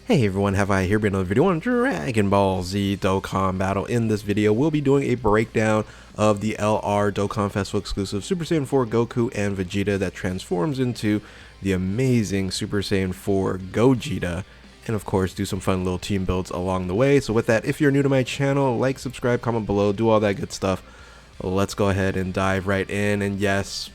Hey everyone, have I here been another video on Dragon Ball Z Dokkan Battle. In this video, we'll be doing a breakdown of the LR Dokkan Festival exclusive Super Saiyan 4 Goku and Vegeta that transforms into the amazing Super Saiyan 4 Gogeta, and of course do some fun little team builds along the way. So with that, if you're new to my channel, like, subscribe, comment below, do all that good stuff. Let's go ahead and dive right in. And yes,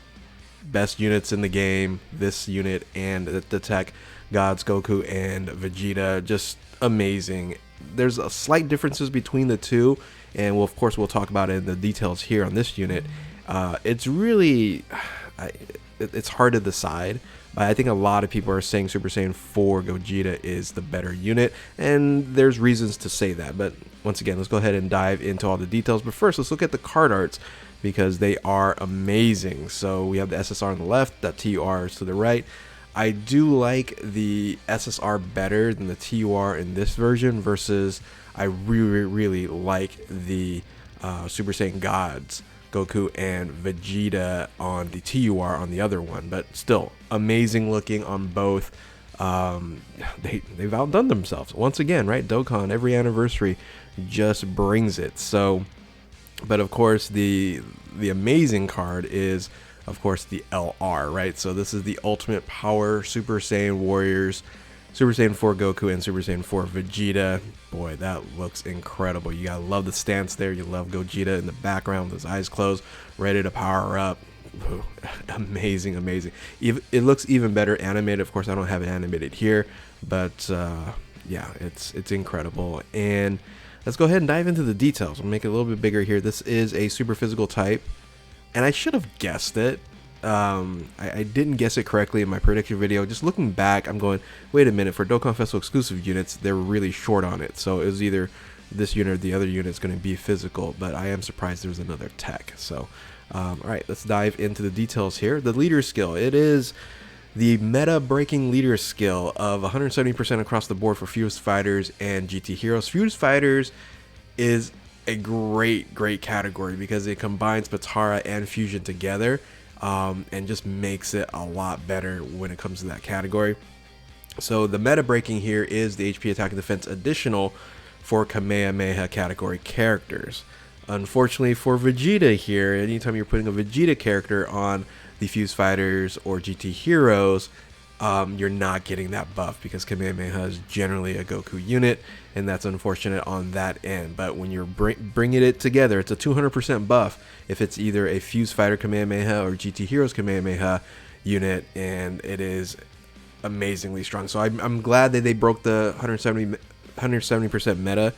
best units in the game, this unit and the tech gods Goku and Vegeta, just amazing. There's a slight differences between the two, and we'll talk about it in the details here on this unit. It's really it's hard to decide, but I think a lot of people are saying Super Saiyan 4 Gogeta is the better unit, and there's reasons to say that. But once again, let's go ahead and dive into all the details. But first, let's look at the card arts, because they are amazing. So we have the SSR on the left, the TUR is to the right. I do like the SSR better than the TUR in this version, versus I really like the Super Saiyan Gods Goku and Vegeta on the TUR on the other one. But still amazing looking on both. They've outdone themselves once again, right? Dokkan every anniversary just brings it. So, but of course the amazing card is of course the LR, right? So this is the ultimate power Super Saiyan warriors, Super Saiyan 4 Goku and Super Saiyan 4 Vegeta. Boy, that looks incredible. You gotta love the stance there. You love Gogeta in the background with his eyes closed, ready to power up. Ooh, amazing. It looks even better animated. Of course, I don't have it animated here, but yeah, it's incredible. And let's go ahead and dive into the details. We'll make it a little bit bigger here. This is a super physical type, and I should have guessed it. I didn't guess it correctly in my prediction video. Just looking back, I'm going, wait a minute, for Dokkan Festival exclusive units, they were really short on it. So it was either this unit or the other unit is going to be physical, but I am surprised there's another tech. So, all right, let's dive into the details here. The leader skill, it is the meta-breaking leader skill of 170% across the board for Fused Fighters and GT Heroes. Fused Fighters is a great category because it combines Batara and Fusion together, and just makes it a lot better when it comes to that category. So the meta breaking here is the HP attack and defense additional for Kamehameha category characters. Unfortunately for Vegeta here, anytime you're putting a Vegeta character on the Fused Fighters or GT Heroes, you're not getting that buff because Kamehameha is generally a Goku unit, and that's unfortunate on that end. But when you're bringing it together, it's a 200% buff if it's either a Fused Fighter Kamehameha or GT Heroes Kamehameha unit, and it is amazingly strong. So I'm glad that they broke the 170% meta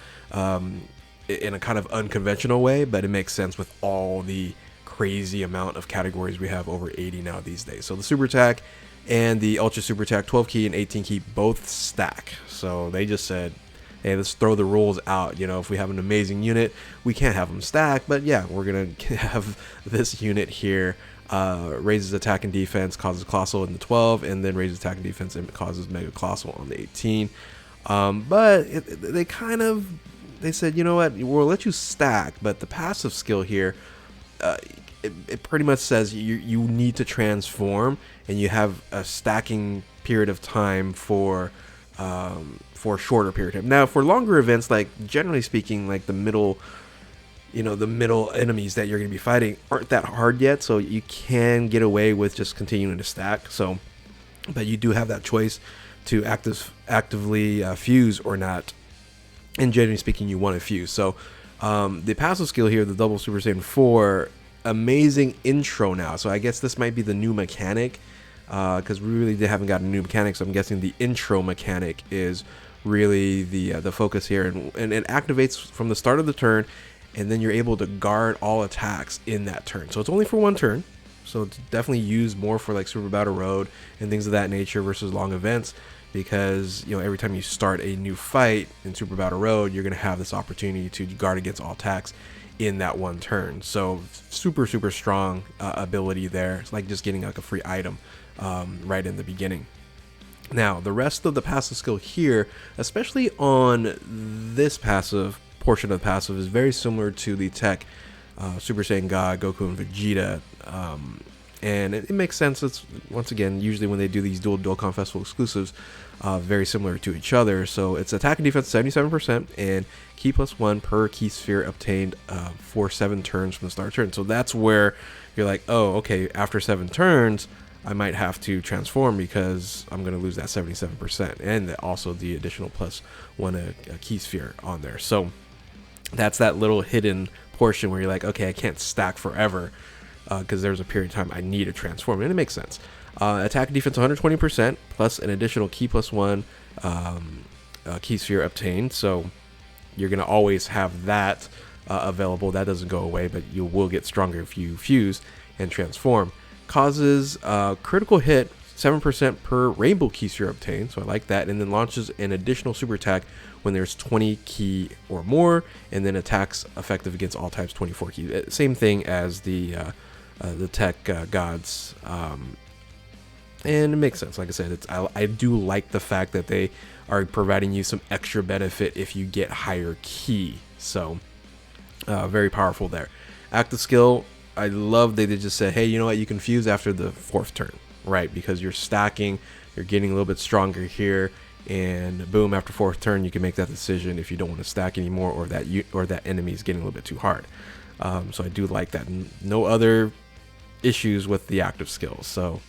in a kind of unconventional way, but it makes sense with all the crazy amount of categories we have, over 80 now these days. So the super attack and the ultra super attack 12 key and 18 key both stack. So they just said, hey, let's throw the rules out. You know, if we have an amazing unit, we can't have them stack, but yeah, we're gonna have this unit here, raises attack and defense, causes colossal in the 12, and then raises attack and defense and causes mega colossal on the 18. But they said, you know what, we'll let you stack, but the passive skill here, it pretty much says you need to transform, and you have a stacking period of time for a shorter period of time. Now, for longer events, like generally speaking, like the middle enemies that you're going to be fighting aren't that hard yet, so you can get away with just continuing to stack. So, but you do have that choice to actively fuse or not. And generally speaking, you want to fuse. So the passive skill here, the double Super Saiyan 4, amazing intro now. So I guess this might be the new mechanic, because we really haven't got a new mechanic. So I'm guessing the intro mechanic is really the focus here, and it activates from the start of the turn, and then you're able to guard all attacks in that turn. So it's only for one turn, so it's definitely used more for like Super Battle Road and things of that nature versus long events, because you know, every time you start a new fight in Super Battle Road, you're going to have this opportunity to guard against all attacks in that one turn. So super strong ability there. It's like just getting like a free item right in the beginning. Now the rest of the passive skill here, especially on this passive portion of the passive, is very similar to the tech Super Saiyan God Goku and Vegeta And it makes sense. It's, once again, usually when they do these dual Dokkan Festival exclusives, very similar to each other. So it's attack and defense 77% and key +1 per key sphere obtained for 7 turns from the start turn. So that's where you're like, oh, okay, after 7 turns, I might have to transform because I'm going to lose that 77%. And also the additional +1 a key sphere on there. So that's that little hidden portion where you're like, okay, I can't stack forever because there's a period of time I need to transform, and it makes sense. Attack and defense 120% plus an additional key +1 key sphere obtained. So you're going to always have that available. That doesn't go away, but you will get stronger if you fuse and transform. Causes critical hit 7% per rainbow key sphere obtained, so I like that, and then launches an additional super attack when there's 20 key or more, and then attacks effective against all types 24 key. Same thing as the tech gods, and it makes sense. Like I said, I do like the fact that they are providing you some extra benefit if you get higher key, so very powerful there. Active skill, I love that they just said, hey, you know what, you can fuse after the 4th turn, right? Because you're stacking, you're getting a little bit stronger here, and boom, after 4th turn, you can make that decision if you don't want to stack anymore, or that enemy is getting a little bit too hard. So I do like that. No other issues with the active skills. So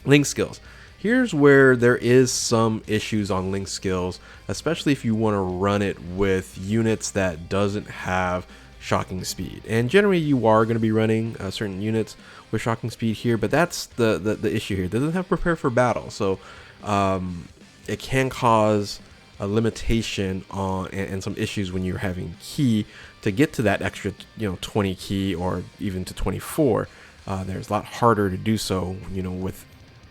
link skills. Here's where there is some issues on link skills, especially if you want to run it with units that doesn't have shocking speed. And generally you are going to be running certain units with shocking speed here, but that's the issue here. It doesn't have prepare for battle, so it can cause a limitation on and some issues when you're having key to get to that extra 20 key or even to 24. There's a lot harder to do so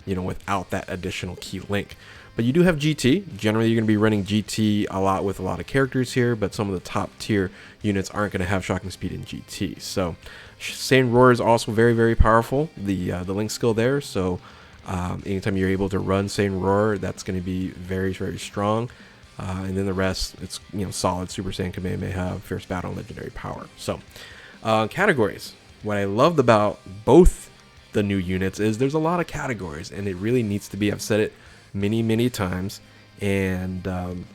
without that additional key link. But you do have GT. Generally, you're going to be running GT a lot with a lot of characters here, but some of the top tier units aren't going to have shocking speed in GT. So Saiyan Roar is also very, very powerful, the link skill there. So anytime you're able to run Saiyan Roar, that's going to be very, very strong. And then the rest, it's solid Super Saiyan Kamehameha, Fierce Battle, and Legendary Power. So categories. What I loved about both the new units is there's a lot of categories, and it really needs to be. I've said it many times, and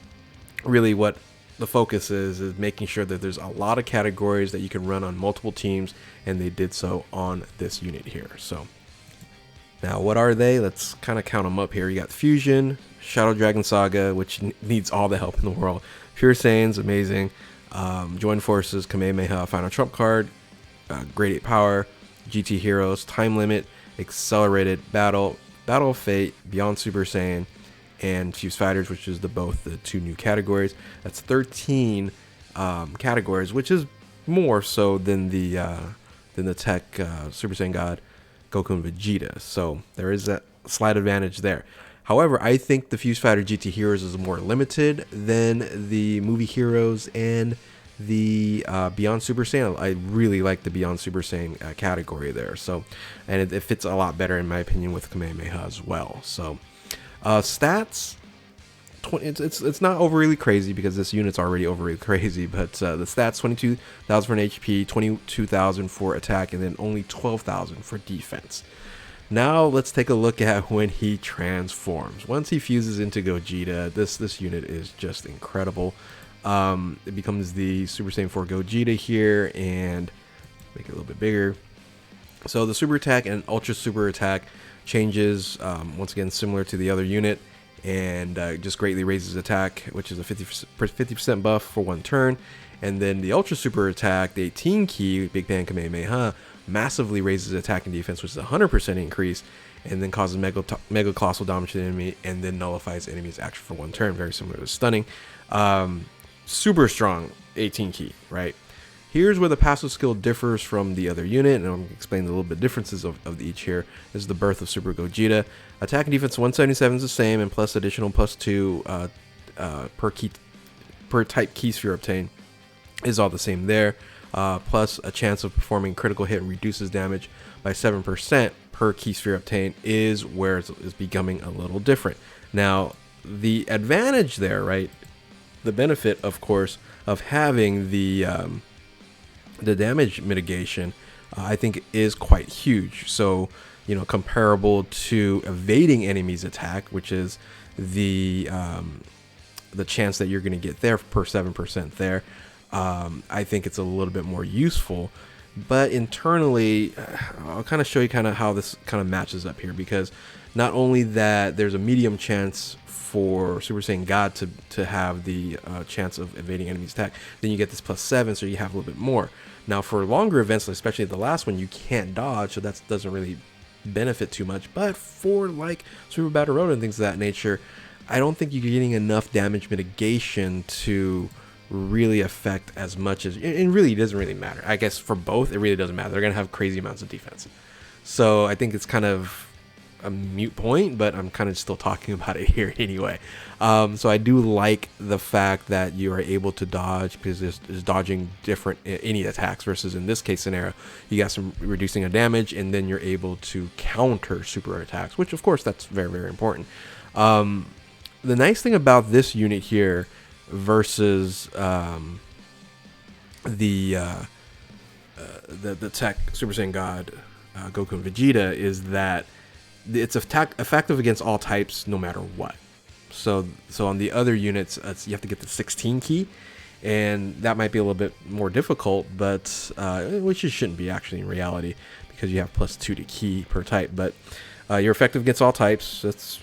really what the focus is making sure that there's a lot of categories that you can run on multiple teams, and they did so on this unit here. So now what are they? Let's kind of count them up here. You got Fusion, Shadow Dragon Saga, which needs all the help in the world, Pure Saiyans, amazing, Join Forces, Kamehameha, Final Trump Card, Grade 8 Power, GT Heroes, Time Limit, Accelerated Battle, Battle of Fate, Beyond Super Saiyan, and Fuse Fighters, which is both the 2 new categories. That's 13 categories, which is more so than the tech Super Saiyan God Goku and Vegeta. So there is that slight advantage there. However, I think the Fuse Fighter GT Heroes is more limited than the movie Heroes and the Beyond Super Saiyan. I really like the Beyond Super Saiyan category there. So, and it fits a lot better in my opinion with Kamehameha as well. So, stats. It's not overly crazy because this unit's already overly crazy, but the stats 22,000 for an HP, 22,000 for attack, and then only 12,000 for defense. Now let's take a look at when he transforms. Once he fuses into Gogeta, this unit is just incredible. It becomes the Super Saiyan 4 Gogeta here, and make it a little bit bigger. So the super attack and ultra super attack changes, once again similar to the other unit, and just greatly raises attack, which is a 50% buff for 1 turn. And then the ultra super attack, the 18 key Big Bang Kamehameha, massively raises attack and defense, which is a 100% increase, and then causes mega colossal damage to the enemy, and then nullifies enemy's action for 1 turn, very similar to stunning. Super strong 18 key, right? Here's where the passive skill differs from the other unit, and I'm going to explain the little bit differences of each here. This is the birth of Super Gogeta. Attack and defense 177 is the same, and plus additional +2 per type key sphere obtained is all the same there. Plus a chance of performing critical hit and reduces damage by 7% per key sphere obtained is where it's becoming a little different. Now, the advantage there, right? The benefit, of course, of having the damage mitigation, I think is quite huge. So comparable to evading enemies attack, which is the chance that you're going to get there per 7% there. I think it's a little bit more useful. But internally, I'll kind of show you kind of how this kind of matches up here, because not only that there's a medium chance for Super Saiyan God to have the chance of evading enemies attack, then you get this +7, so you have a little bit more. Now for longer events, especially the last one, you can't dodge, so that doesn't really benefit too much. But for like Super Battle Road and things of that nature, I don't think you're getting enough damage mitigation to really affect as much as it really doesn't really matter. I guess for both it really doesn't matter. They're gonna have crazy amounts of defense, so I think it's kind of a moot point, but I'm kind of still talking about it here anyway. So I do like the fact that you are able to dodge, because there's dodging different any attacks versus in this case scenario you got some reducing of damage, and then you're able to counter super attacks, which of course that's very, very important. The nice thing about this unit here versus the tech Super Saiyan God Goku and Vegeta is that it's effective against all types no matter what. So on the other units, you have to get the 16 key, and that might be a little bit more difficult, but which it shouldn't be actually in reality, because you have +2 to key per type. But you're effective against all types. That's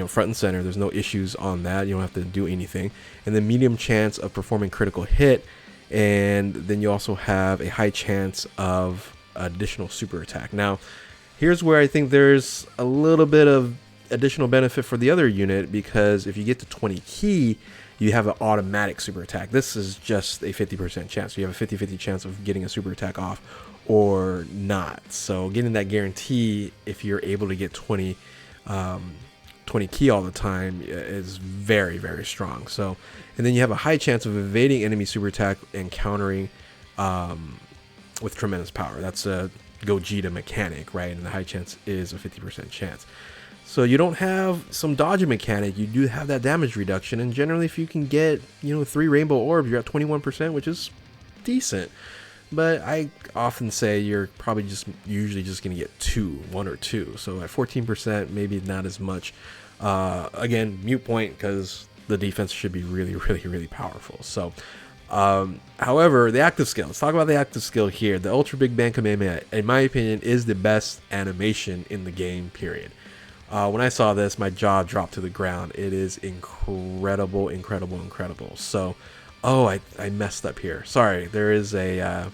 front and center. There's no issues on that. You don't have to do anything. And then medium chance of performing critical hit, and then you also have a high chance of additional super attack. Now here's where I think there's a little bit of additional benefit for the other unit, because if you get to 20 key, you have an automatic super attack. This is just a 50% chance. You have a 50-50 chance of getting a super attack off or not. So getting that guarantee, if you're able to get 20 key all the time, is very, very strong. So, and then you have a high chance of evading enemy super attack and countering with tremendous power. That's a Gogeta mechanic, right? And the high chance is a 50% chance. So you don't have some dodging mechanic, you do have that damage reduction. And generally, if you can get 3 rainbow orbs, you're at 21%, which is decent. But I often say you're probably usually just going to get 1 or 2. So at 14%, maybe not as much. Again, mute point, because the defense should be really, really, really powerful. So, however, the active skill. Let's talk about the active skill here. The Ultra Big Bang Kamehameha, in my opinion, is the best animation in the game, period. When I saw this, my jaw dropped to the ground. It is incredible, incredible, incredible. So, oh, I messed up here. Sorry, there is a...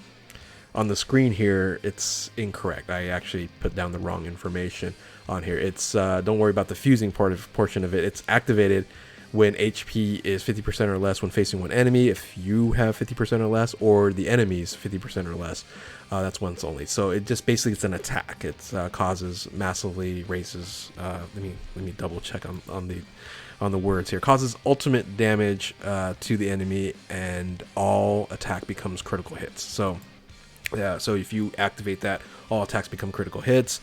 on the screen here, it's incorrect. I actually put down the wrong information on here. It's don't worry about the fusing portion of it. It's activated when HP is 50% or less when facing one enemy. If you have 50% or less, or the enemy's 50% or less, that's once only. So it just basically, it's an attack. It causes massively raises. Let me double check on the words here. Causes ultimate damage to the enemy, and all attack becomes critical hits. So yeah, so if you activate that, all attacks become critical hits,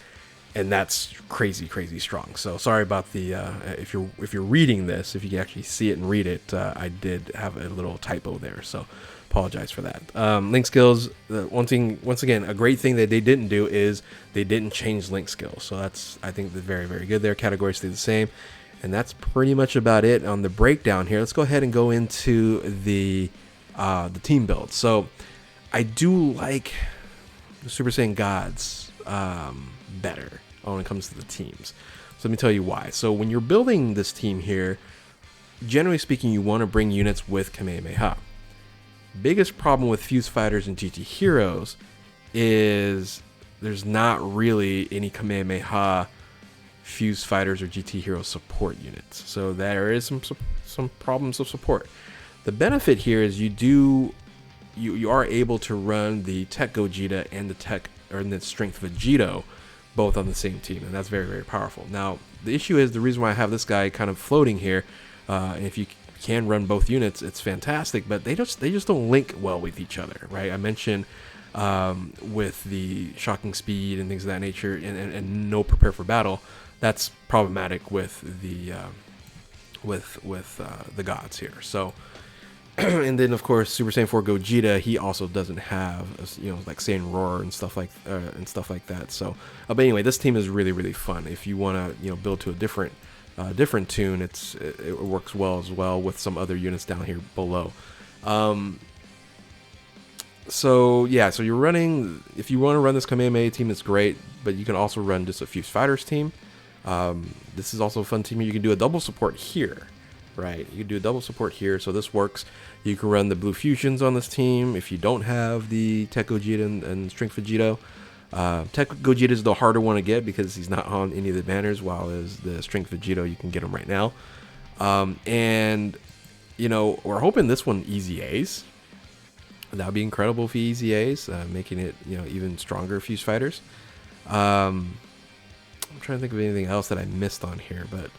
and that's crazy, crazy strong. So sorry about the if you're reading this, if you can actually see it and read it, I did have a little typo there, so apologize for that. Link skills. Once again, a great thing that they didn't do is they didn't change link skills. So that's, I think, very, very good there. Categories stay the same, and that's pretty much about it on the breakdown here. Let's go ahead and go into the team build. So I do like the Super Saiyan Gods better when it comes to the teams. So let me tell you why. So when you're building this team here, generally speaking, you want to bring units with Kamehameha. Biggest problem with Fuse Fighters and GT Heroes is there's not really any Kamehameha Fuse Fighters or GT Hero support units. So there is some problems of support. The benefit here is you are able to run the Tech Gogeta and the Strength Vegito both on the same team, and that's very, very powerful. Now, the issue is, the reason why I have this guy kind of floating here, and if you can run both units, it's fantastic, but they just don't link well with each other, right? I mentioned with the shocking speed and things of that nature, and no prepare for battle, that's problematic with the gods here. So And then of course Super Saiyan 4 Gogeta, he also doesn't have, you know, like Saiyan Roar and stuff like that. So, but anyway, this team is really fun. If you want to, you know, build to a different tune, it works well as well with some other units down here below. So yeah, so you're running, if you want to run this Kamehameha team, it's great, but you can also run just a Fused Fighters team. This is also a fun team. You can do a double support here. Right, you can do a double support here, so this works. You can run the Blue Fusions on this team if you don't have the Tech Gogeta and Strength Vegeta. Tech Gogeta is the harder one to get because he's not on any of the banners, while as the Strength Vegeta, you can get him right now. And, you know, we're hoping this one EZAs. That would be incredible for EZAs, making it, you know, even stronger Fused Fighters. I'm trying to think of anything else that I missed on here, but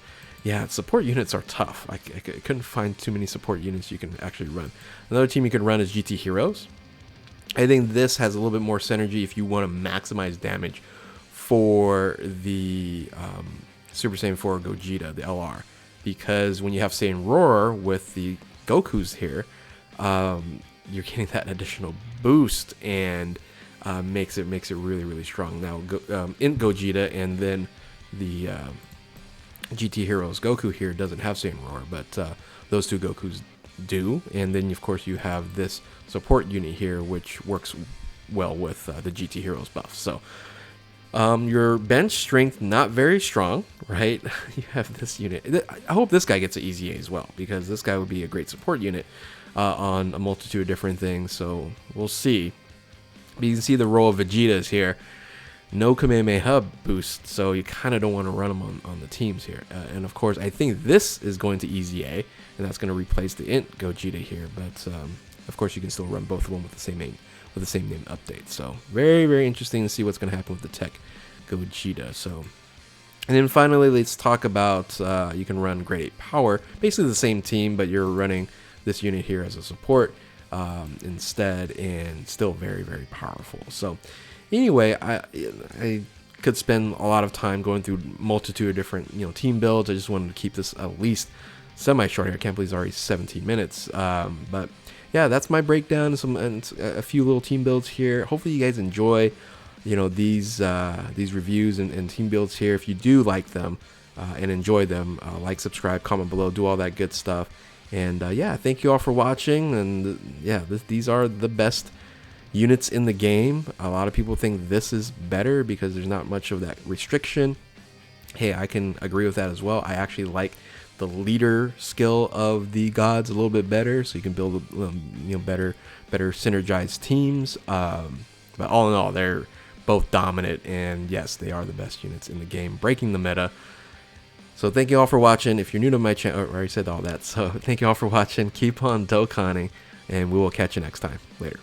yeah, support units are tough. I couldn't find too many support units you can actually run. Another team you can run is GT Heroes. I think this has a little bit more synergy if you want to maximize damage for the Super Saiyan 4 Gogeta, the LR. Because when you have Saiyan Roar with the Gokus here, you're getting that additional boost and makes it really strong. Now, in Gogeta and then the GT Heroes Goku here doesn't have Saiyan Roar, but those two Gokus do. And then of course you have this support unit here, which works well with the GT Heroes buff. So your bench strength not very strong, right? You have this unit. I hope this guy gets an EZA as well, because this guy would be a great support unit on a multitude of different things. So we'll see. But you can see the role of Vegeta's here. No Kamehameha boost, so you kind of don't want to run them on the teams here. And of course, I think this is going to EZA, and that's going to replace the Int Gogeta here. But of course, you can still run both of them with the same name update. So very interesting to see what's going to happen with the Tech Gogeta. So, and then finally, let's talk about you can run Grade 8 Power, basically the same team, but you're running this unit here as a support instead, and still very powerful. So. Anyway, I could spend a lot of time going through multitude of different, you know, team builds. I just wanted to keep this at least semi-short here. I can't believe it's already 17 minutes. But yeah, that's my breakdown and a few little team builds here. Hopefully you guys enjoy, you know, these reviews and team builds here. If you do like them and enjoy them, like, subscribe, comment below, do all that good stuff. And yeah, thank you all for watching. And yeah, these are the best units in the game. A lot of people think this is better because there's not much of that restriction. Hey, I can agree with that as well. I actually like the leader skill of the gods a little bit better, so you can build you know, better synergized teams. But all in all, they're both dominant, and yes, they are the best units in the game, breaking the meta. So thank you all for watching. If you're new to my channel, I already said all that, so thank you all for watching. Keep on Dokkaning, and we will catch you next time. Later.